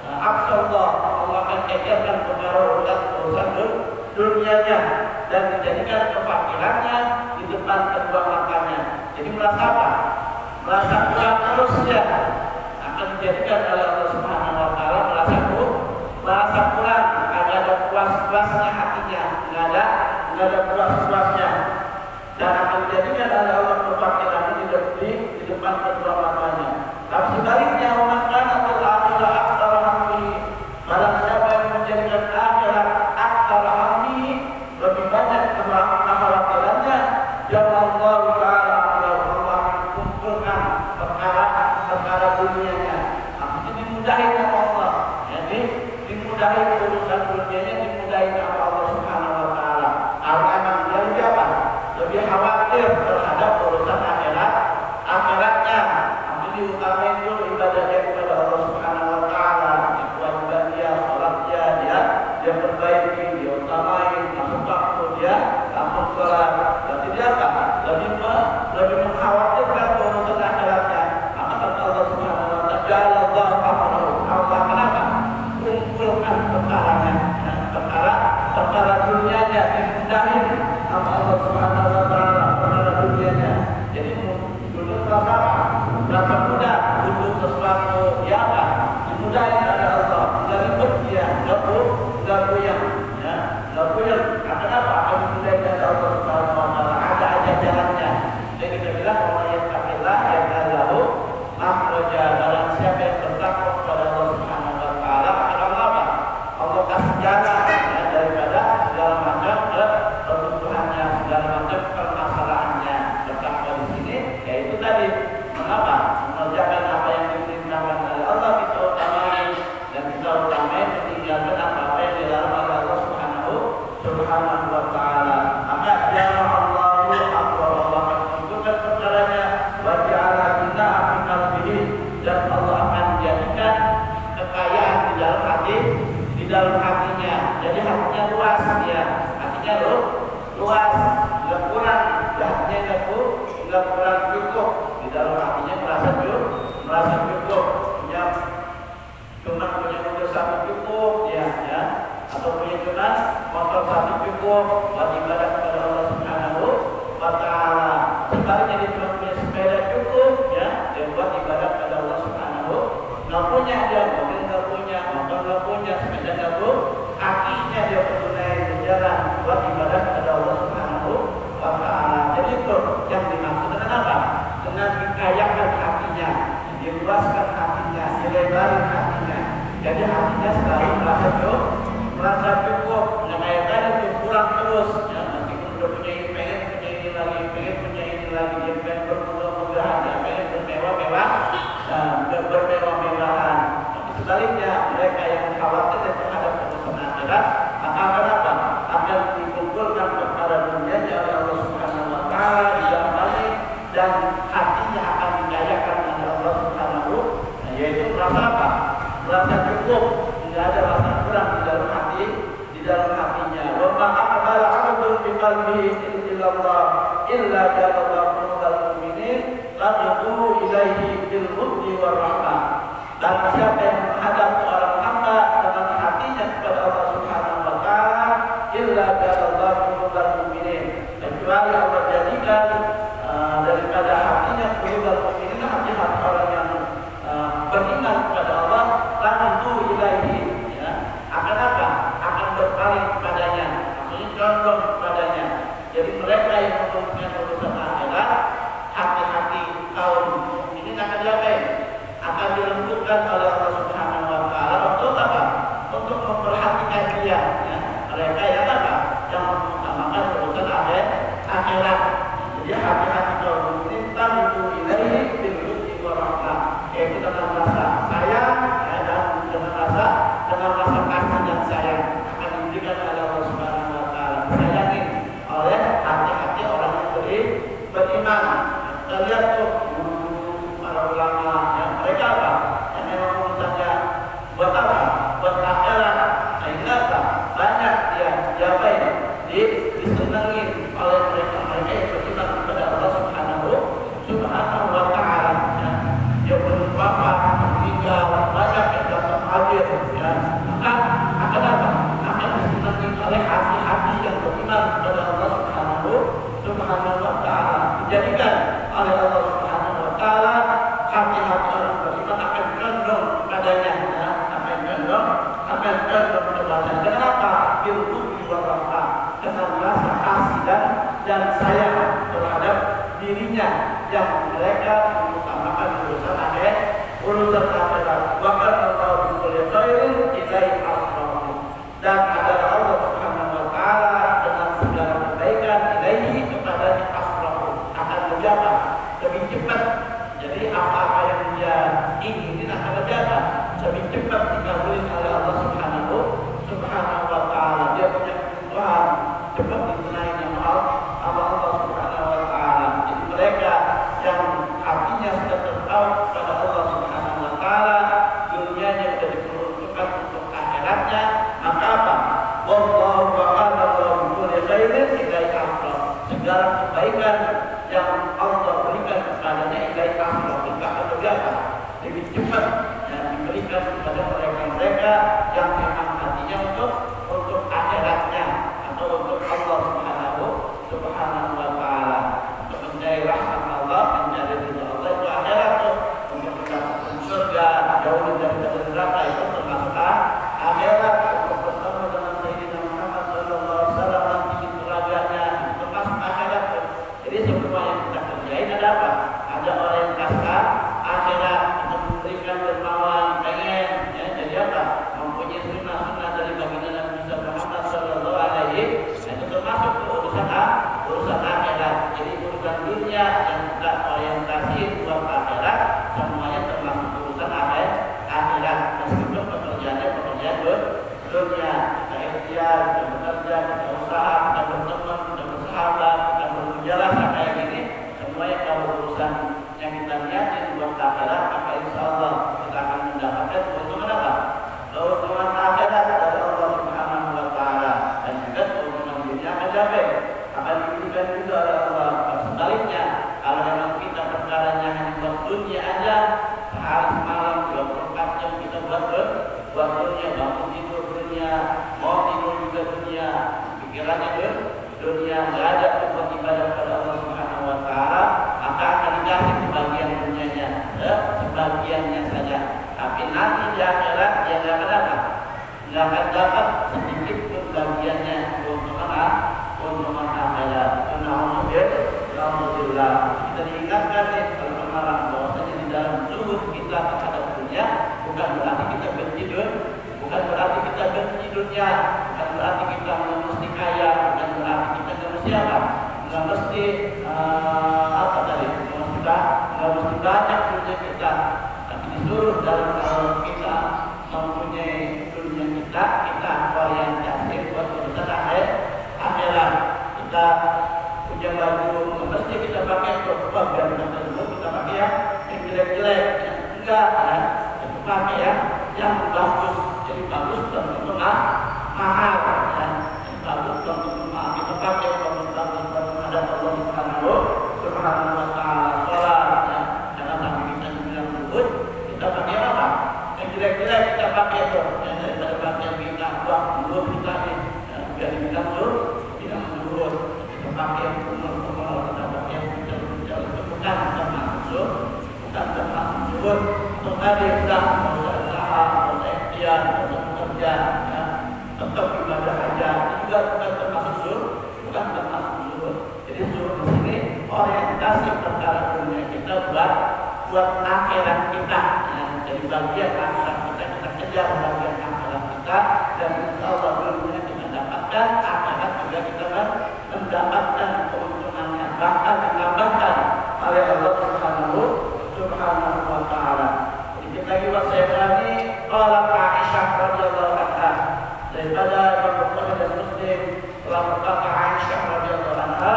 Absallah, Allah akan cecerkan perkara urusan dunianya dan dijadikan kefakirannya di depan kedua matanya. Jadi merasa apa? Merasa kurang terus, ya. Akan dijadikan oleh Allah Subhanahu wa Ta'ala merasa kurang, nggak ada puas-puasnya hatinya, nggak ada puas-puasnya, dan akan dijadikan oleh Allah kefakirannya di depan kedua matanya. Tapi sebaliknya, umat kana fil akhirah aktsara hammihi. Barang siapa yang menjadikan akhirat aktsara hammihi, lebih banyak kekhawatirannya, ya Allah Ta'ala Allah kumpulkan perkara dunianya. Maksudnya dimudahin sama Allah. Jadi dimudahin urusan dunianya, dimudahin sama Allah Subhanahu wa Ta'ala. Karena emang dia lebih apa? Lebih khawatir terhadap hatinya luas, nggak kurang, hatinya nggak kurang cukup. Di dalam hatinya merasa cukup, cuma punya mobil satu cukup, ya, atau punya cuma motor satu cukup buat ibadah kepada Allah Subhanahu wa Ta'ala. Sebaliknya dia cuma punya sepeda cukup, ya, dia buat ibadah kepada Allah Subhanahu. Nggak punya dia mobil, nggak punya motor, nggak punya sepeda, nggak punya, kakinya dia berjalan berjalan buat ibadah kepada Allah Subhanahu wa Ta'ala. Jadi itu yang dimaksud dengan apa? Dengan dikayakan hatinya, diluaskan hatinya, dilebarin hatinya. Jadi hatinya selalu merasa cukup. Yang kayak tadi itu kurang terus, ya, meskipun udah punya ini, pengen punya ini lagi, pengen punya ini lagi, dia pengen bermudah-mudahan, dia pengen bermewah-mewah, bermewah-mewahan. Tapi sebaliknya mereka yang khawatir terhadap urusan akhirat, maka apa? Akan dikumpulkan perkara dunianya oleh Allah Subhanahu wa Ta'ala di dalam balik, dan hatinya akan dikayakan oleh Allah Subhanahu, yaitu merasa apa? Merasa cukup, tidak ada rasa kurang di dalam hatinya. Wa ma aqbala 'abdun bi qalbihi illa Allah illa jalallahu minal mu'minin qaddu ilaihi bil hubbi war rahmah. Dan siapa yang menghadap seorang hamba dengan hatinya kepada Allah Subhanahu wa Ta'ala, illa jalallahu minal mu'minin, kecuali Allah jadikan daripada hatinya minal mu'minin, hati-hati orang yang beriman kepada Allah, qaddu ilaihi, ya, akan apa? Akan berpaling kepadanya, maksudnya condong kepadanya. Jadi mereka yang mempunyai urusan akhirat, hati-hati kaum ini akan diapain? Akan dilembutkan oleh Allah Subhanahu wa Ta'ala untuk apa? Untuk memperhatikan dia, ya. Mereka yang apa? Yang mengutamakan urusan akhirat. Jadi hati-hati kaum ini, tabitu ilaihi bil hubbi wa rahmah, yaitu dengan rasa sayang, ya, dan dengan rasa kasih dan sayang akan diberikan oleh Allah Subhanahu wa Ta'ala, disayangi oleh hati-hati orang yang beriman. Kita lihat tuh para ulama, ya, mereka apa? Yang memang urusannya buat apa? Buat akhirat. Sehingga apa? Banyak dia diapain? Disenangi oleh mereka yang beriman kepada Allah Subhanahu wa Ta'ala. Ya. Dia berwafat, meninggal, banyak yang dapat hadir, ya. Maka akan apa? Akan disenangi oleh hati-hati yang beriman kepada Allah Subhanahu wa Ta'ala. Dijadikan oleh Allah Subhanahu wa Ta'ala hati-hati orang beriman akan condong kepadanya, ya. Akan condong kepadanya. Kenapa? Bil hubbi wa rahmah, dengan rasa kasih dan sayang terhadap dirinya yang mereka mengutamakan urusan akhirat. Wa kana Allahu bi kulli khairin ilaihi asrafu, dan adalah Allah Subhanahu wa Ta'ala dengan segala kebaikan ilaihi kepadanya asrafu, akan menjawab lebih cepat. Jadi apa-apa yang dia ingin akan menjawab lebih cepat dikabulin oleh Allah Subhanahu wa Ta'ala. Dia punya kebutuhan cepat ditunaikan sama Allah Subhanahu wa Ta'ala. Jadi mereka yang hatinya sudah terpaut pada Allah Subhanahu wa Ta'ala, dunianya sudah diperuntukkan untuk akhiratnya, maka apa? Wallahu wa'ala wa kulli khairin ilaihi asraf, segala kebaikan yang Allah berikan kepadanya ilaihi asraf, itu akan berjalan lebih cepat dan diberikan kepada mereka-mereka yang memang hatinya untuk akhiratnya atau untuk Allah Subhanahu wa Ta'ala, untuk mencari rahmat Allah, mencari ridha Allah. Itu akhirat tuh, untuk mendapatkan surga, jauh dari neraka, itu termasuk akhirat. Untuk bertemu dengan Sayyidina Muhammad sallallahu alaihi wasallam nanti di surganya, itu termasuk akhirat tuh. Jadi semua yang kita kerjain ada apa? Ada orientasi akhirat, untuk memberikan dermawan, pengen, ya, jadi apa? Mempunyai sunnah-sunnah dari baginda Nabi Muhammad sallallahu alaihi wasallam. Itu termasuk urusan akhirat. Jadi urusan dunia yang kita orientasi buat akhirat, semuanya termasuk urusan akhirat. Meskipun pekerjaannya pekerjaan dunia, kita ikhtiar, kita bekerja, kita usaha, kita berteman, kita bersahabat, kita bermujalah kayak gini, semuanya kalau urusan yang kita niatin buat akhirat, maka insya Allah kita akan mendapatkan keuntungan apa? Keuntungan akhirat dari Allah Subhanahu wa Ta'ala, dan juga keuntungan dunia dunianya nggak ada berbuat ibadah kepada Allah Subhanahu Wa Taala, maka akan dikasih sebagian dunianya, sebagiannya saja. Tapi nanti di akhirat dia nggak akan dapat sedikit pun bagiannya untuk akhirat. Alhamdulillah, kita diingatkan nih kalau kemarin bahwasanya di dalam zuhud kita terhadap dunia bukan berarti kita benci dunia, bukan berarti kita benci dunia, bukan berarti kita mesti kaya, bukan berarti kita mesti apa, nggak mesti apa tadi, nggak mesti banyak dunia kita, tapi disuruh dalam kalau kita mempunyai dunia kita orientasi buat urusan akhirat. Kita punya baju mesti kita pakai untuk biar kita pakai yang jelek-jelek, enggak ya, kita pakai yang bagus, jadi bagus dan tentu mahal ya, bagus dan tentu mahal. Kita pakai bagus dan ada Allah Subhanahu Wa Taala sholat ya, jangan sampai kita bilang lembut, kita pakai apa? Yang jelek-jelek kita pakai itu, ya, daripada pakai yang kita buat lembut kita ini, ya, biar dibilang tidak lembut, kita pakai yang bukan termasuk zuhud. Untuk tadi sudah usaha, ikhtiar, kerja, ya, tetap ibadah aja juga bukan termasuk zuhud, bukan termasuk zuhud. Jadi zuhud di sini orientasi perkara dunia kita buat akhirat kita. Ya. Jadi bagian akhirat kita kejar bagian akhirat kita, dan insya Allah dunia kita dapatkan, akhirat juga kita mendapatkan keuntungannya, bahkan ditambahkan oleh Allah Subhanahu Wa Taala. Sedikit lagi wasiyani qala Aisyah radhiyallahu anha, daripada Imam Bukhari dan Muslim telah berkata Aisyah radhiyallahu anha,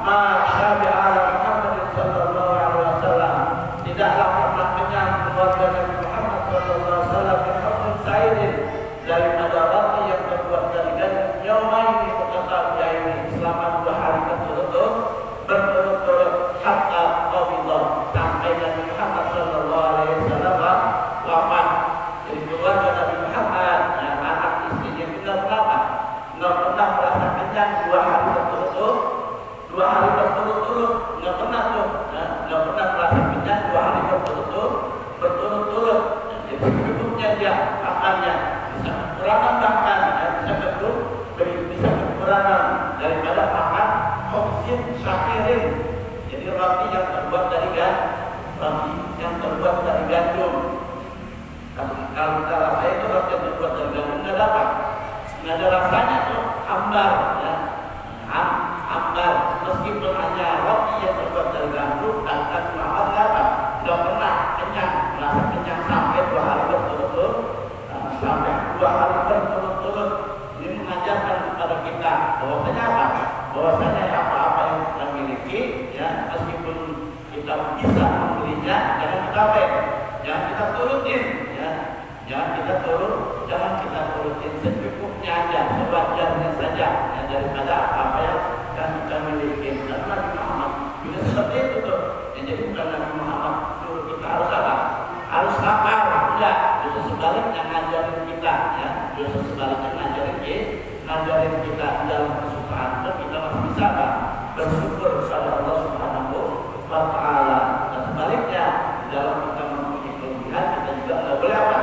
ma syabi'a ala Muhammad sallallahu alaihi wasallam, tidaklah pernah kenyang keluarga Nabi Muhammad sallallahu alaihi wasallam min hukmin sa'irin, daripada roti yang terbuat dari gandum, yaumaini mutatabi'aini, selama 2 hari berturut-turut hatta qabidah, sampai Nabi Muhammad sallallahu alaihi wasallam wafat. Jadi keluarga Nabi Muhammad, ya, anak istrinya juga berapa? Nggak pernah merasa kenyang 2 hari berturut-turut, 2 hari berturut-turut, nggak pernah tuh, ya, nggak pernah merasa kenyang 2 hari berturut-turut. Jadi cukupnya dia makannya bisa kekurangan, bahkan ya, bisa kekurangan daripada makan khubzin syakirin. Jadi roti yang terbuat dari gandum. Kalau kita rasa itu roti yang terbuat dari gandum nggak dapat, nggak ada rasanya tuh, hambar ya, hambar. Meskipun hanya roti yang terbuat dari gandum, akan Muhammad nggak pernah kenyang, merasa kenyang sampai 2 hari berturut-turut, sampai 2 hari berturut-turut. Ini mengajarkan kepada kita bahwasanya apa? Bahwasanya apa-apa yang kita miliki, ya, meskipun kita bisa membelinya, jangan kita jangan kita turutin, ya, jangan kita turutin, secukupnya aja, sewajarnya saja, ya, daripada apa yang kita miliki. Dan Nabi Muhammad juga seperti itu tuh. Ya, jadi bukan Nabi Muhammad suruh kita harus apa? Harus lapar, enggak. Justru sebaliknya ngajarin kita, ya, justru sebaliknya ngajarin kita dalam kesukaan itu kita masih bisa apa? Bersyukur kepada Allah Subhanahu Wa Taala. Dan sebaliknya dalam kita mempunyai kelebihan, kita juga nggak boleh apa?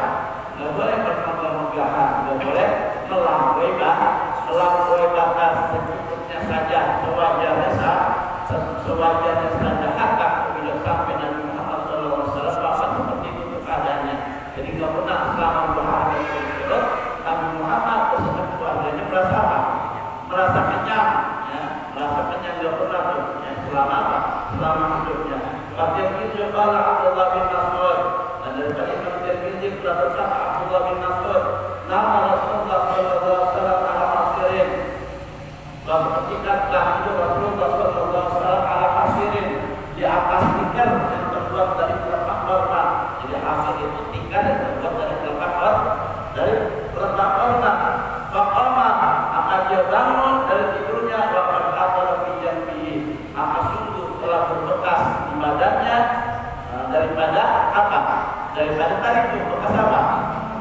Nggak boleh bermegah-megahan, nggak boleh melampaui batas, secukupnya saja, sewajarnya saja. Hatta bila sampai Nabi Muhammad SAW bahkan seperti itu keadaannya. Jadi nggak pernah selama 2 hari berturut-turut Nabi Muhammad beserta keluarganya merasa apa? Merasa kenyang, ya, merasa kenyang nggak pernah tuh, ya, selama apa? Selama hidupnya. Tirmidzi qala Abdullah bin Mas'ud, dan daripada Imam Tirmidzi telah berkata Abdullah bin Mas'ud, nama Rasulullah sallallahu alaihi wasallam ala hasirin, bahwa ketika telah hidup Rasulullah sallallahu alaihi wasallam ala hasirin, di atas tikar yang terbuat dari pelepah korma. Jadi hasir itu tikar yang terbuat dari pelepah korma. Faqama, maka dia bangun dari tidurnya, waqad aqala fi janbihi, maka sungguh telah berbekas di badannya daripada apa? Daripada tadi itu bekas apa?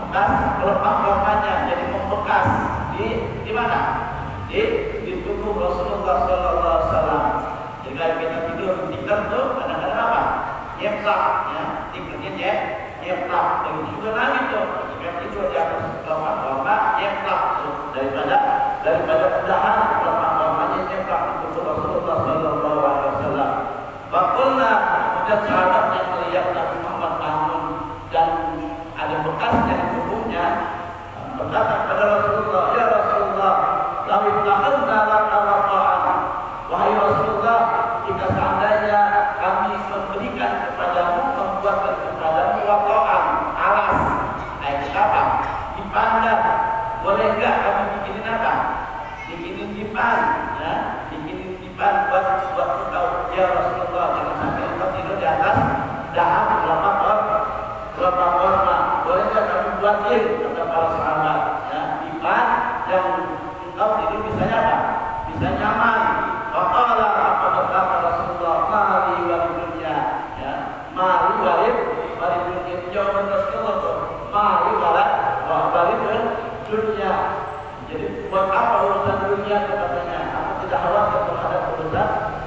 Bekas pelepah kormanya, jadi membekas di mana? Di tubuh tubuh Rasulullah Sallallahu Alaihi Wasallam. Jika kita tidur tikar tuh kadang-kadang apa? Nyeplak, ya, tidurnya nyeplak. Begitu juga Nabi tuh, ketika tidur di atas kelapa nyeplak tuh daripada udahan kelapa-kelapanya nyeplak di tubuh Rasulullah Sallallahu Alaihi Wasallam. Fakulna, kemudian sahabat yang melihat Nabi Muhammad bangun dan ada bekasnya di tubuhnya, berkata kepada Rasulullah, ya Rasulullah, lawi tahanna laka waqa'an. Wahai Rasulullah, jika seandainya kami memberikan kepadamu, membuatkan kepadamu waqa'an, alas, apa? Dipandang, boleh enggak kami bikinin apa? Bikinin dipan, ya, bikinin dipan buat engkau, ya Rasulullah, jangan sampai engkau tidur di atas dahan kelapa korma. Boleh enggak kami buatin, kata para sahabat, ya, dipan yang engkau tidur bisanya apa? Bisa nyaman. Waqala, apa berkata Rasulullah, mali walid dunya, ya, mali walid dunya. Jawaban Rasulullah tuh, mali walid dunya. Jadi buat apa urusan dunia, katanya? Aku tidak khawatir terhadap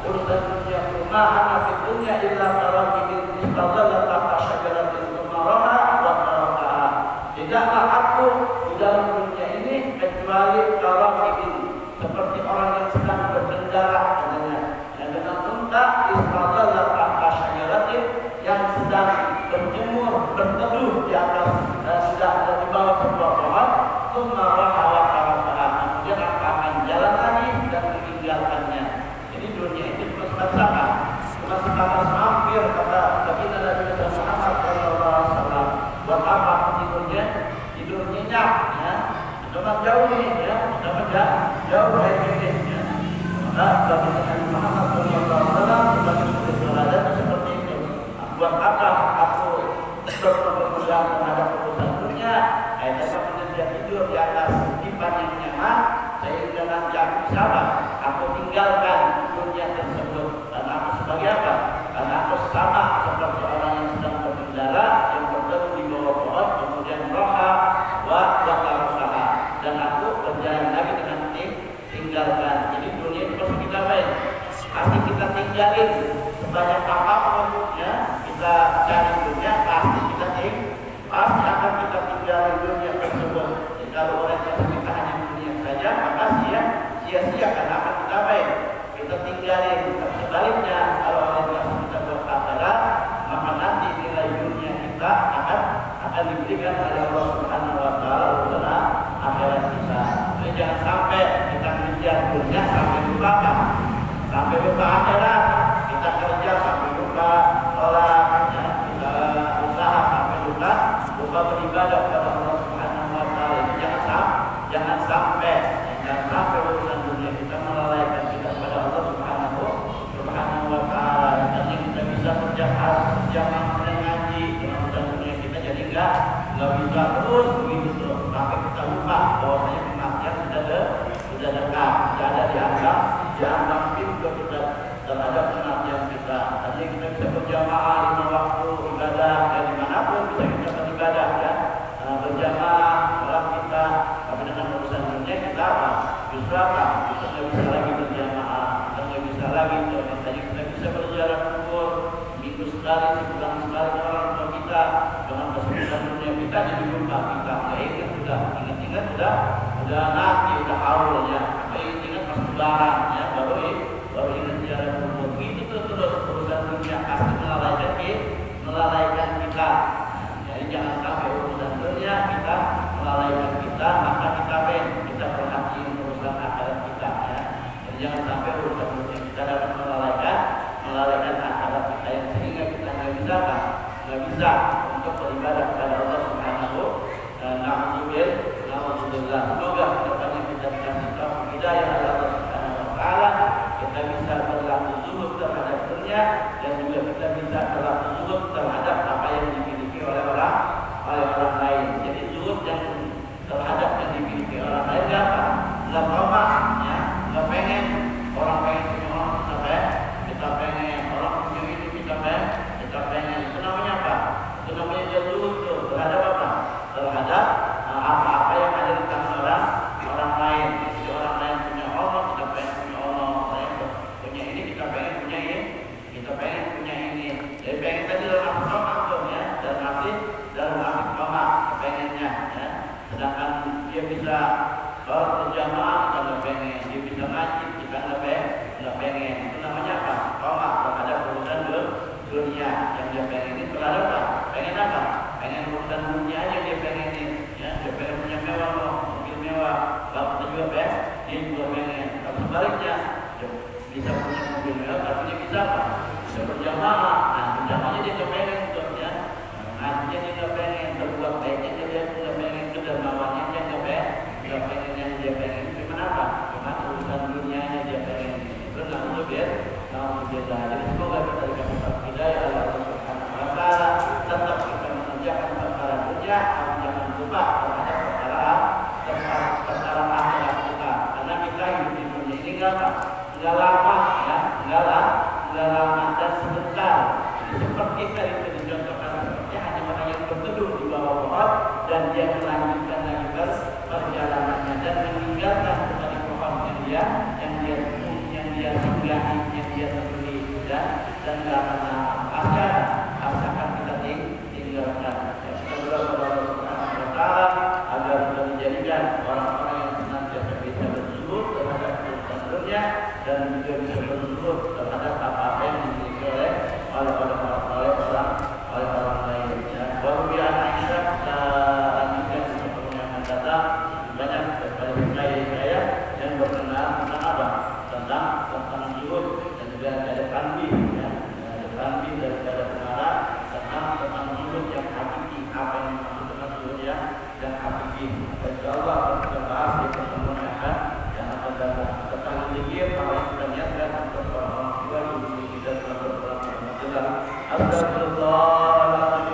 urusan dunia. Ma'ana fi dunya illa karakibin istadalla tahta syajaratin tumaraha wa tarakaha. Tidaklah aku di dalam dunia ini kecuali karakibin, seperti orang yang sedang berkendara, katanya, dan dengan unta istadalla tahta syajaratin, yang sedang berjemur, berteduh di atas, sudah ada di bawah sebuah pohon, tumaraha wa tarakaha, kemudian akan jalan lagi dan meninggalkannya. Jadi dunia itu cuma sebatas mampir, kata baginda Nabi Muhammad Sallallahu Alaihi Wasallam. Buat apa tidurnya? Tidur nyenyak, ya. Memang jauh nih, ya. Memang jauh dari ini, ya. Maka baginda Nabi Muhammad Sallallahu Alaihi Wasallam sebagai suri teladan seperti itu. Buat apa aku berpegang terhadap urusan dunia? Kemudian dia tidur di atas dipan yang nyaman, sehingga nanti aku sabar, aku tinggalkan dunia tersebut. Dan aku sebagai apa? Karena aku sama seperti orang yang sedang berkendara, yang berteduh di bawah pohon, kemudian roha wa tarukaha, dan aku berjalan lagi dengan tinggalkan. Jadi dunia itu pasti kita baik, pasti kita tinggalin sebanyak apapun, ya. Kita cari dunia, pasti akan kita tinggalin dunia tersebut. Jadi kalau orientasi kita hanya dunia saja, maka sia-sia karena akan kita baik, kita tinggalin. Sebaliknya, kalau orientasi kita buat akhirat, maka nanti nilai dunia kita akan diberikan oleh Allah Subhanahu Wa Taala urusan akhirat kita. Jadi jangan sampai kita mengejar dunia sampai lupa apa? Sampai lupa akhirat. Kita kerja sampai lupa sholat, ya, kita usaha sampai lupa beribadah kepada Allah Subhanahu Wa Taala. Itu jangan sampai urusan dunia kita melalaikan kita kepada Allah Subhanahu Wa Taala. Dan kita bisa berjamaah ngaji dengan urusan dunia kita, jadi nggak bisa terus begitu terus sampai kita lupa bahwasanya kematian sudah dekat, sudah ada dianggap pintu kita terhadap kematian kita. Jadi kita bisa berjamaah 5 waktu ibadah, dan dimanapun bisa kita beribadah, ya, berjamaah sholat kita. Tapi dengan urusan dunia kita apa? Justru apa? Kita nggak bisa lagi berjamaah, kita nggak bisa lagi. Makanya kita bisa berziarah kubur minggu sekali, sebulan sekali ke orang tua kita. Dengan kesulitan dunia kita jadi lupa, kita nggak ingat udah nanti udah haul, ya. Ingat pas lebaran, ya, baru ingat ziarah kubur. Itu terus urusan dunia pasti melalaikan kita. Jadi jangan sampai urusan dunia kita melalaikan kita, maka kita perhatiin urusan akhirat kita, ya. Jadi jangan sampai urusan dunia kita dapat melalaikan akhirat kita, yang sehingga kita nggak bisa untuk beribadah kepada Allah Subhanahu Na'udzubillah. Semoga kedepannya kita dikasih taufik hidayah oleh Allah Subhanahu Wa Taala, kita bisa berlaku zuhud terhadap dunia, dan juga kita bisa berlaku zuhud terhadap apa yang dimiliki oleh orang lain. Jadi zuhud yang terhadap yang dimiliki orang lain apa? Nggak trauma, ya. Nggak pengen orang punya orang kita pengen orang punya ini kita pengen. Itu namanya apa? Itu namanya dia zuhud tuh terhadap apa? Terhadap apa-apa yang ada di tangan orang lain. Jadi orang lain punya Allah, kita pengen punya dunia. Yang dia pengen ini terhadap apa? Pengen apa? Pengen urusan dunia aja dia pengen ini. Ya, dia pengen punya mewah, mobil mewah. Kalau kita juga pengen, dia juga pengen. Kalau sebaliknya, dia bisa punya mobil mewah, tapi dia bisa apa? Bisa berjamaah. Nah, berjamaahnya dia nggak pengen tuh ya. Artinya dia nggak pengen berbuat baiknya dia nggak pengen kedermawannya dia nggak pengen yang dia pengen. Cuma apa? Cuma urusan dunianya dia pengen. Itu namanya biar jadi semoga kita dikasih hidayah oleh Allah Subhanahu wa taala, tetap kita mengerjakan perkara dunia, jangan lupa terhadap perkara akhirat kita. Karena kita hidup di dunia ini enggak lama ya, enggak lama dan sebentar. Seperti tadi dicontohkan seperti hanya orang yang berteduh di bawah pohon dan dia melanjutkan lagi perjalanannya dan meninggalkan dari pohon yang dia singgahi, yang dia temui dan nggak pernah akan kita tinggalkan. Kita berdoa kepada Allah Subhanahu wa taala agar kita dijadikan orang-orang yang senantiasa bisa bersyukur terhadap urusan dunia dan juga bisa bersyukur terhadap apa yang dimiliki oleh orang lain. Baru dia Aisyah kita lanjutkan sebelumnya akan datang banyak daripada hikayat yang berkenaan tentang apa? Tentang zuhud dan juga ada tanbih ya, ada tanbih daripada pengarah tentang zuhud yang hakiki, apa yang dimaksud dengan zuhud yang hakiki. Insyaallah kita bahas di pertemuan yang akan datang. Tentang zikir apa yang kita niatkan untuk orang tua ibu kita telah berperan dalam Astagfirullahaladzim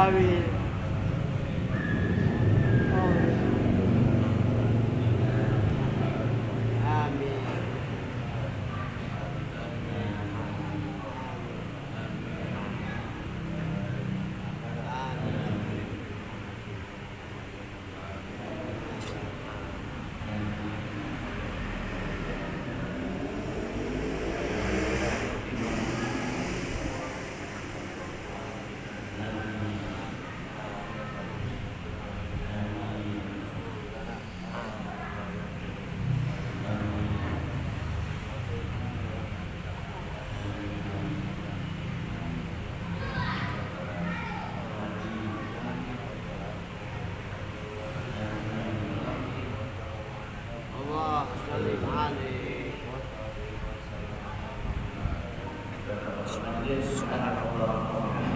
Amin. Amin. Subhanallah.